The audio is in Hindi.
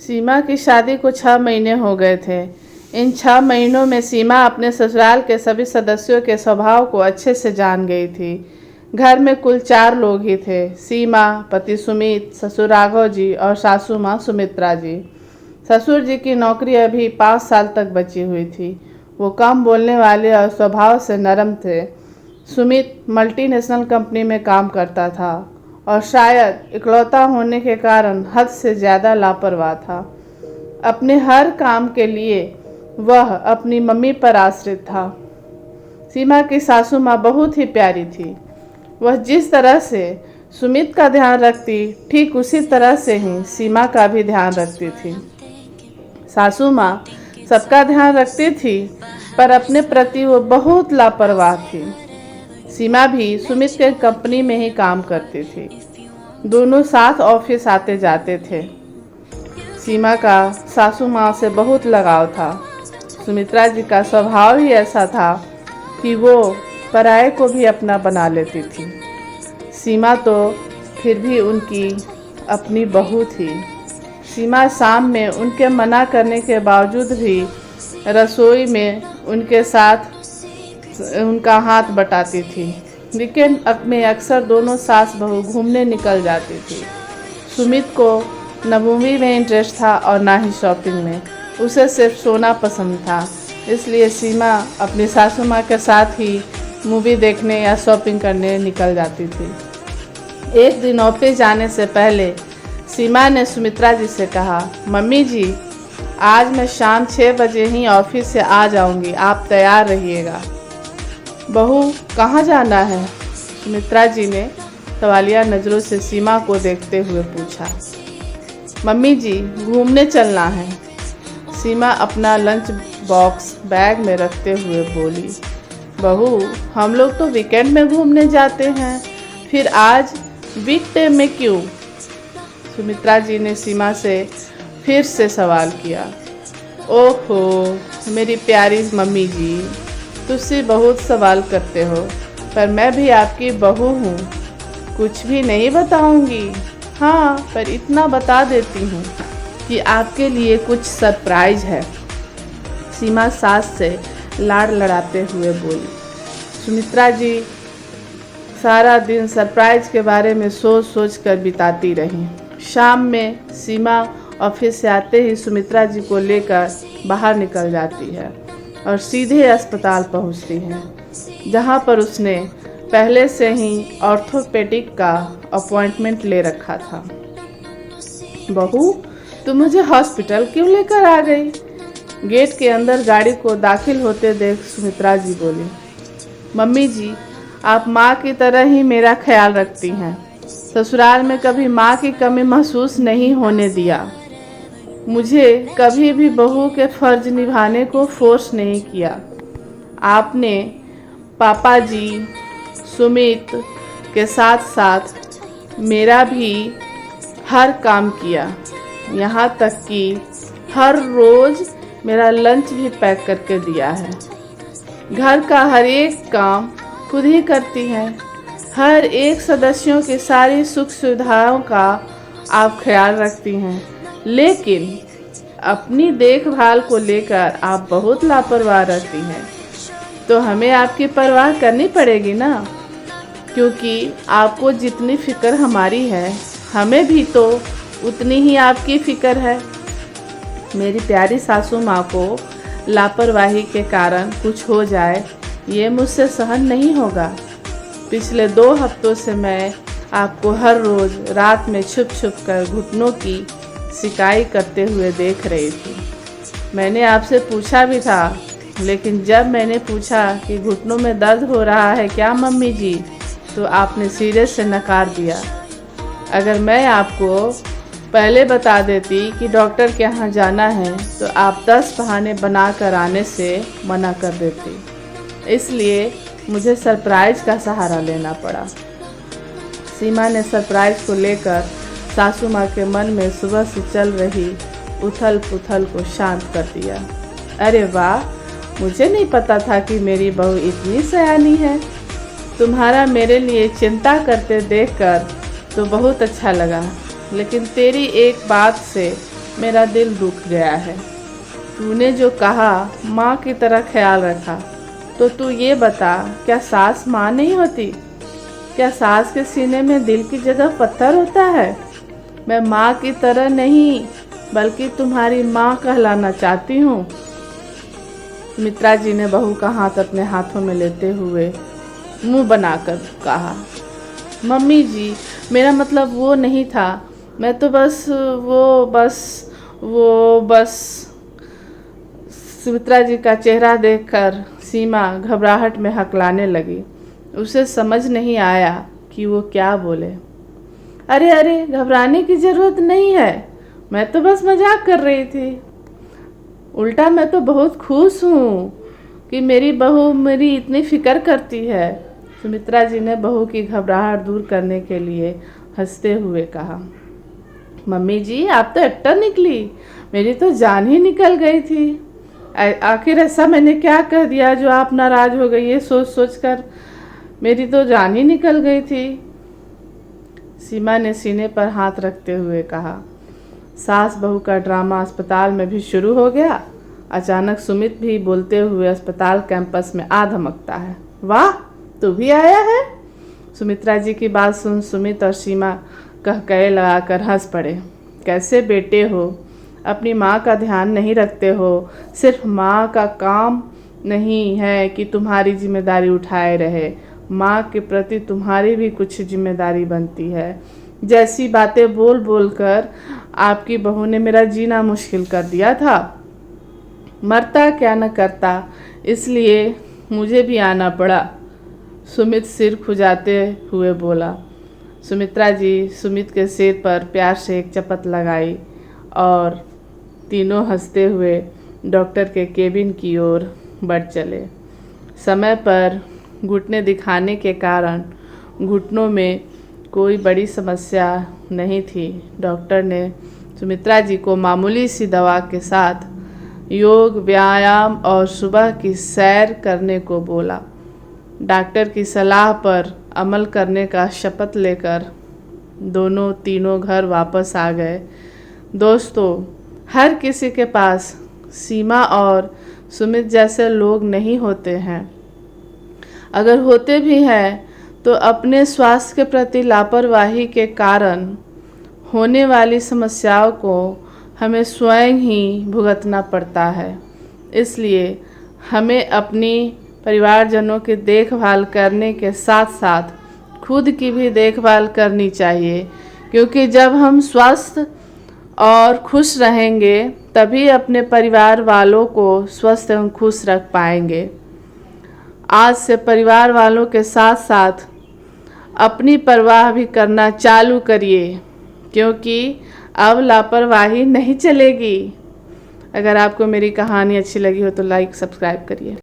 सीमा की शादी को 6 महीने हो गए थे। इन 6 महीनों में सीमा अपने ससुराल के सभी सदस्यों के स्वभाव को अच्छे से जान गई थी। घर में कुल 4 लोग ही थे, सीमा, पति सुमित, ससुर राघव जी और सासू माँ सुमित्रा जी। ससुर जी की नौकरी अभी 5 साल तक बची हुई थी। वो कम बोलने वाले और स्वभाव से नरम थे। सुमित मल्टीनेशनल कंपनी में काम करता था और शायद इकलौता होने के कारण हद से ज़्यादा लापरवाह था। अपने हर काम के लिए वह अपनी मम्मी पर आश्रित था। सीमा की सासू माँ बहुत ही प्यारी थी। वह जिस तरह से सुमित का ध्यान रखती, ठीक उसी तरह से ही सीमा का भी ध्यान रखती थी। सासू माँ सबका ध्यान रखती थी, पर अपने प्रति वो बहुत लापरवाह थी। सीमा भी सुमित के कंपनी में ही काम करती थी। दोनों साथ ऑफिस आते जाते थे। सीमा का सासू माँ से बहुत लगाव था। सुमित्रा जी का स्वभाव ही ऐसा था कि वो पराये को भी अपना बना लेती थी। सीमा तो फिर भी उनकी अपनी बहू थी। सीमा शाम में उनके मना करने के बावजूद भी रसोई में उनके साथ उनका हाथ बटाती थी। वीकेंड में अक्सर दोनों सास बहू घूमने निकल जाती थी। सुमित को न मूवी में इंटरेस्ट था और ना ही शॉपिंग में। उसे सिर्फ सोना पसंद था, इसलिए सीमा अपनी सासू माँ के साथ ही मूवी देखने या शॉपिंग करने निकल जाती थी। एक दिन ऑफिस जाने से पहले सीमा ने सुमित्रा जी से कहा, मम्मी जी, आज मैं शाम 6 बजे ही ऑफिस से आ जाऊंगी, आप तैयार रहिएगा। बहू, कहाँ जाना है? सुमित्रा जी ने सवालिया नज़रों से सीमा को देखते हुए पूछा। मम्मी जी, घूमने चलना है। सीमा अपना लंच बॉक्स बैग में रखते हुए बोली। बहू, हम लोग तो वीकेंड में घूमने जाते हैं, फिर आज वीकडे में क्यों? सुमित्रा जी ने सीमा से फिर से सवाल किया। ओहो मेरी प्यारी मम्मी जी, तुझसे बहुत सवाल करते हो, पर मैं भी आपकी बहू हूँ। कुछ भी नहीं बताऊँगी, हाँ, पर इतना बता देती हूँ कि आपके लिए कुछ सरप्राइज है। सीमा सास से लाड़ लड़ाते हुए बोली। सुमित्रा जी सारा दिन सरप्राइज के बारे में सोच सोच कर बिताती रही। शाम में सीमा ऑफिस से आते ही सुमित्रा जी को लेकर बाहर निकल जाती है और सीधे अस्पताल पहुंचती है, जहां पर उसने पहले से ही ऑर्थोपेडिक का अपॉइंटमेंट ले रखा था। बहू, तुम मुझे हॉस्पिटल क्यों लेकर आ गई? गेट के अंदर गाड़ी को दाखिल होते देख सुमित्रा जी बोली। मम्मी जी, आप माँ की तरह ही मेरा ख्याल रखती हैं। ससुराल में कभी माँ की कमी महसूस नहीं होने दिया। मुझे कभी भी बहू के फर्ज निभाने को फोर्स नहीं किया। आपने पापा जी, सुमित के साथ साथ मेरा भी हर काम किया, यहाँ तक कि हर रोज़ मेरा लंच भी पैक करके दिया है। घर का हर एक काम खुद ही करती हैं। हर एक सदस्यों की सारी सुख सुविधाओं का आप ख्याल रखती हैं, लेकिन अपनी देखभाल को लेकर आप बहुत लापरवाह रहती हैं। तो हमें आपकी परवाह करनी पड़ेगी ना, क्योंकि आपको जितनी फिक्र हमारी है, हमें भी तो उतनी ही आपकी फिक्र है। मेरी प्यारी सासू माँ को लापरवाही के कारण कुछ हो जाए, ये मुझसे सहन नहीं होगा। पिछले 2 हफ्तों से मैं आपको हर रोज़ रात में छुप छुप कर घुटनों की सिकाई करते हुए देख रही थी। मैंने आपसे पूछा भी था, लेकिन जब मैंने पूछा कि घुटनों में दर्द हो रहा है क्या मम्मी जी, तो आपने सिरे से नकार दिया। अगर मैं आपको पहले बता देती कि डॉक्टर के यहाँ जाना है, तो आप 10 बहाने बना कर आने से मना कर देती। इसलिए मुझे सरप्राइज का सहारा लेना पड़ा। सीमा ने सरप्राइज को लेकर सासू माँ के मन में सुबह से चल रही उथल पुथल को शांत कर दिया। अरे वाह, मुझे नहीं पता था कि मेरी बहू इतनी सयानी है। तुम्हारा मेरे लिए चिंता करते देखकर तो बहुत अच्छा लगा, लेकिन तेरी एक बात से मेरा दिल दुख गया है। तूने जो कहा माँ की तरह ख्याल रखा, तो तू ये बता, क्या सास माँ नहीं होती? क्या सास के सीने में दिल की जगह पत्थर होता है? मैं माँ की तरह नहीं, बल्कि तुम्हारी माँ कहलाना चाहती हूँ। सुमित्रा जी ने बहू का हाथ अपने हाथों में लेते हुए मुंह बनाकर कहा, मम्मी जी, मेरा मतलब वो नहीं था। मैं तो बस। सुमित्रा जी का चेहरा देखकर सीमा घबराहट में हकलाने लगी। उसे समझ नहीं आया कि वो क्या बोले। अरे घबराने की ज़रूरत नहीं है, मैं तो बस मजाक कर रही थी। उल्टा मैं तो बहुत खुश हूँ कि मेरी बहू मेरी इतनी फिक्र करती है। सुमित्रा जी ने बहू की घबराहट दूर करने के लिए हंसते हुए कहा, मम्मी जी, आप तो अट्टर निकली, मेरी तो जान ही निकल गई थी। आखिर ऐसा मैंने क्या कह दिया जो आप नाराज हो गई? ये सोच कर मेरी तो जान ही निकल गई थी। सीमा ने सीने पर हाथ रखते हुए कहा, सास बहू का ड्रामा अस्पताल में भी शुरू हो गया। अचानक सुमित भी बोलते हुए अस्पताल कैंपस में आ धमकता है। वाह, तू भी आया है? सुमित्रा जी की बात सुन सुमित और सीमा कहकहे लगाकर हंस पड़े। कैसे बेटे हो, अपनी माँ का ध्यान नहीं रखते हो? सिर्फ माँ का काम नहीं है कि तुम्हारी जिम्मेदारी उठाए रहे, माँ के प्रति तुम्हारी भी कुछ जिम्मेदारी बनती है। जैसी बातें बोल बोल कर आपकी बहू ने मेरा जीना मुश्किल कर दिया था। मरता क्या न करता, इसलिए मुझे भी आना पड़ा। सुमित सिर खुजाते हुए बोला। सुमित्रा जी सुमित के सिर पर प्यार से एक चपत लगाई और तीनों हंसते हुए डॉक्टर के केबिन की ओर बढ़ चले। समय पर घुटने दिखाने के कारण घुटनों में कोई बड़ी समस्या नहीं थी। डॉक्टर ने सुमित्रा जी को मामूली सी दवा के साथ योग, व्यायाम और सुबह की सैर करने को बोला। डॉक्टर की सलाह पर अमल करने का शपथ लेकर तीनों घर वापस आ गए। दोस्तों, हर किसी के पास सीमा और सुमित जैसे लोग नहीं होते हैं। अगर होते भी हैं तो अपने स्वास्थ्य के प्रति लापरवाही के कारण होने वाली समस्याओं को हमें स्वयं ही भुगतना पड़ता है। इसलिए हमें अपनी परिवारजनों की देखभाल करने के साथ साथ खुद की भी देखभाल करनी चाहिए, क्योंकि जब हम स्वस्थ और खुश रहेंगे तभी अपने परिवार वालों को स्वस्थ एवं खुश रख पाएंगे। आज से परिवार वालों के साथ साथ अपनी परवाह भी करना चालू करिए, क्योंकि अब लापरवाही नहीं चलेगी। अगर आपको मेरी कहानी अच्छी लगी हो तो लाइक सब्सक्राइब करिए।